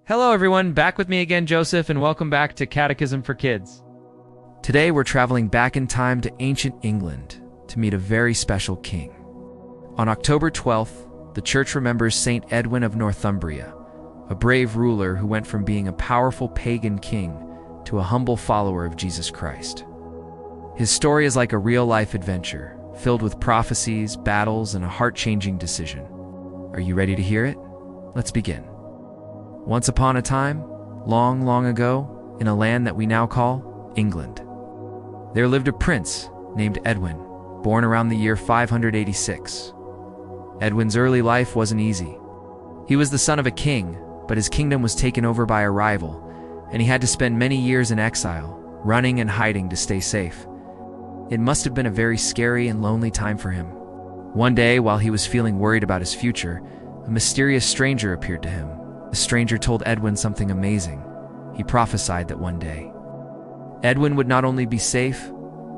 Hello everyone, back with me again, Joseph, and welcome back to Catechism for Kids. Today we're traveling back in time to ancient England to meet a very special king. On October 12th, the church remembers Saint Edwin of Northumbria, a brave ruler who went from being a powerful pagan king to a humble follower of Jesus Christ. His story is like a real-life adventure, filled with prophecies, battles, and a heart-changing decision. Are you ready to hear it? Let's begin. Once upon a time, long, long ago, in a land that we now call England, there lived a prince named Edwin, born around the year 586. Edwin's early life wasn't easy. He was the son of a king, but his kingdom was taken over by a rival, and he had to spend many years in exile, running and hiding to stay safe. It must have been a very scary and lonely time for him. One day, while he was feeling worried about his future, a mysterious stranger appeared to him. The stranger told Edwin something amazing. He prophesied that one day, Edwin would not only be safe,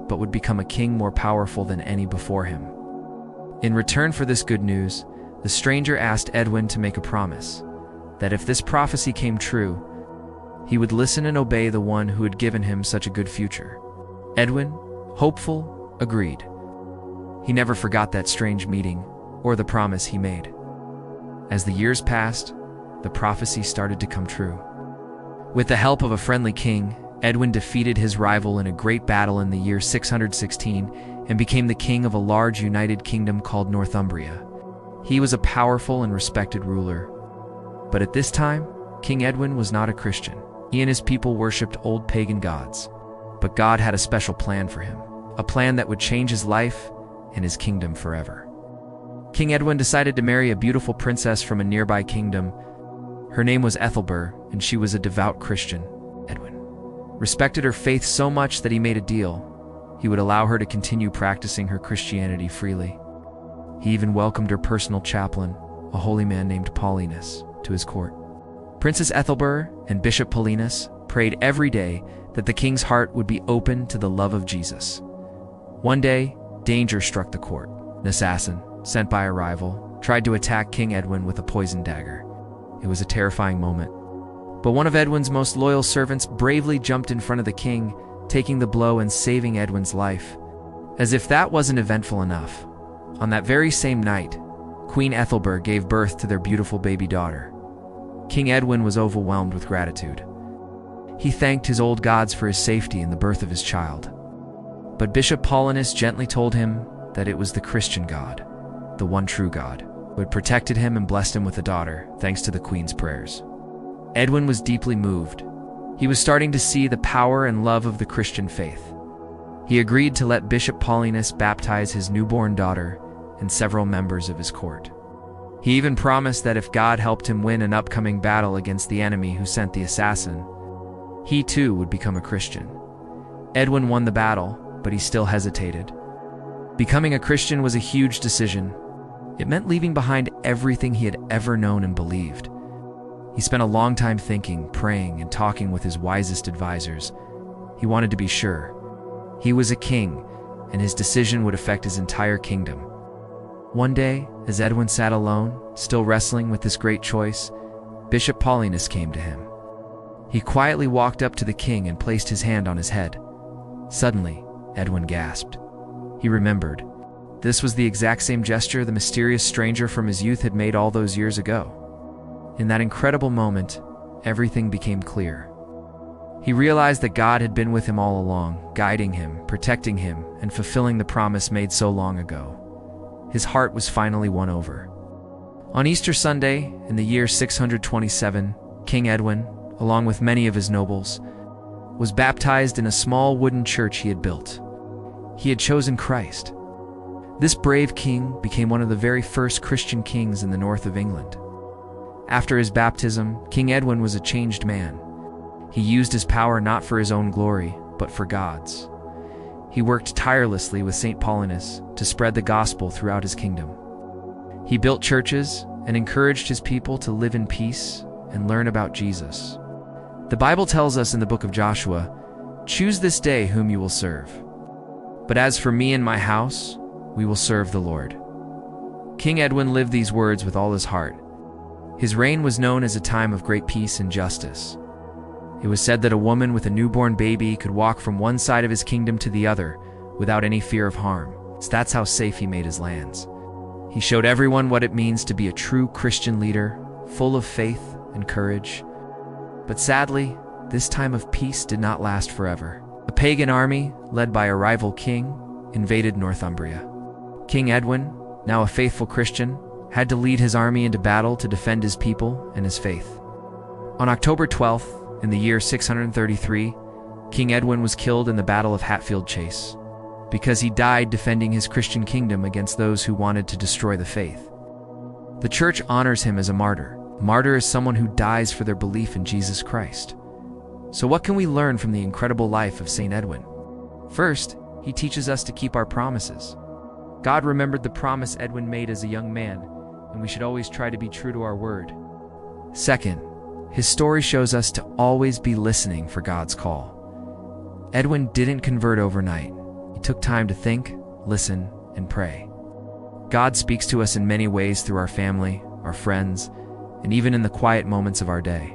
but would become a king more powerful than any before him. In return for this good news, the stranger asked Edwin to make a promise, that if this prophecy came true, he would listen and obey the one who had given him such a good future. Edwin, hopeful, agreed. He never forgot that strange meeting or the promise he made. As the years passed, the prophecy started to come true. With the help of a friendly king, Edwin defeated his rival in a great battle in the year 616 and became the king of a large united kingdom called Northumbria. He was a powerful and respected ruler. But at this time, King Edwin was not a Christian. He and his people worshipped old pagan gods. But God had a special plan for him, a plan that would change his life and his kingdom forever. King Edwin decided to marry a beautiful princess from a nearby kingdom. Her name was Ethelbert, and she was a devout Christian. Edwin respected her faith so much that he made a deal. He would allow her to continue practicing her Christianity freely. He even welcomed her personal chaplain, a holy man named Paulinus, to his court. Princess Ethelbert and Bishop Paulinus prayed every day that the king's heart would be open to the love of Jesus. One day, danger struck the court. An assassin, sent by a rival, tried to attack King Edwin with a poisoned dagger. It was a terrifying moment. But one of Edwin's most loyal servants bravely jumped in front of the king, taking the blow and saving Edwin's life. As if that wasn't eventful enough, on that very same night, Queen Ethelbert gave birth to their beautiful baby daughter. King Edwin was overwhelmed with gratitude. He thanked his old gods for his safety in the birth of his child. But Bishop Paulinus gently told him that it was the Christian God, the one true God, who had protected him and blessed him with a daughter, thanks to the queen's prayers. Edwin was deeply moved. He was starting to see the power and love of the Christian faith. He agreed to let Bishop Paulinus baptize his newborn daughter and several members of his court. He even promised that if God helped him win an upcoming battle against the enemy who sent the assassin, he too would become a Christian. Edwin won the battle, but he still hesitated. Becoming a Christian was a huge decision. It meant leaving behind everything he had ever known and believed. He spent a long time thinking, praying, and talking with his wisest advisors. He wanted to be sure. He was a king, and his decision would affect his entire kingdom. One day, as Edwin sat alone, still wrestling with this great choice, Bishop Paulinus came to him. He quietly walked up to the king and placed his hand on his head. Suddenly, Edwin gasped. He remembered. This was the exact same gesture the mysterious stranger from his youth had made all those years ago. In that incredible moment, everything became clear. He realized that God had been with him all along, guiding him, protecting him, and fulfilling the promise made so long ago. His heart was finally won over. On Easter Sunday, in the year 627, King Edwin, along with many of his nobles, was baptized in a small wooden church he had built. He had chosen Christ. This brave king became one of the very first Christian kings in the north of England. After his baptism, King Edwin was a changed man. He used his power not for his own glory, but for God's. He worked tirelessly with Saint Paulinus to spread the gospel throughout his kingdom. He built churches and encouraged his people to live in peace and learn about Jesus. The Bible tells us in the book of Joshua, "Choose this day whom you will serve. But as for me and my house, we will serve the Lord." King Edwin lived these words with all his heart. His reign was known as a time of great peace and justice. It was said that a woman with a newborn baby could walk from one side of his kingdom to the other without any fear of harm. So that's how safe he made his lands. He showed everyone what it means to be a true Christian leader, full of faith and courage. But sadly, this time of peace did not last forever. A pagan army, led by a rival king, invaded Northumbria. King Edwin, now a faithful Christian, had to lead his army into battle to defend his people and his faith. On October 12th, in the year 633, King Edwin was killed in the Battle of Hatfield Chase, because he died defending his Christian kingdom against those who wanted to destroy the faith. The Church honors him as a martyr. A martyr is someone who dies for their belief in Jesus Christ. So what can we learn from the incredible life of Saint Edwin? First, he teaches us to keep our promises. God remembered the promise Edwin made as a young man, and we should always try to be true to our word. Second, his story shows us to always be listening for God's call. Edwin didn't convert overnight. He took time to think, listen, and pray. God speaks to us in many ways through our family, our friends, and even in the quiet moments of our day.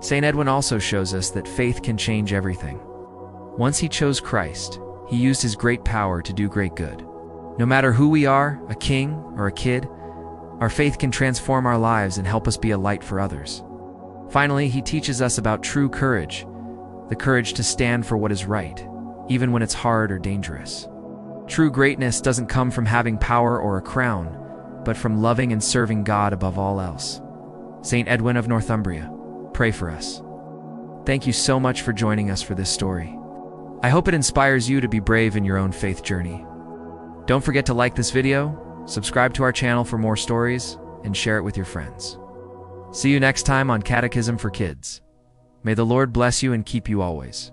Saint Edwin also shows us that faith can change everything. Once he chose Christ, he used his great power to do great good. No matter who we are, a king or a kid, our faith can transform our lives and help us be a light for others. Finally, he teaches us about true courage, the courage to stand for what is right, even when it's hard or dangerous. True greatness doesn't come from having power or a crown, but from loving and serving God above all else. Saint Edwin of Northumbria, pray for us. Thank you so much for joining us for this story. I hope it inspires you to be brave in your own faith journey. Don't forget to like this video, subscribe to our channel for more stories, and share it with your friends. See you next time on Catechism for Kids. May the Lord bless you and keep you always.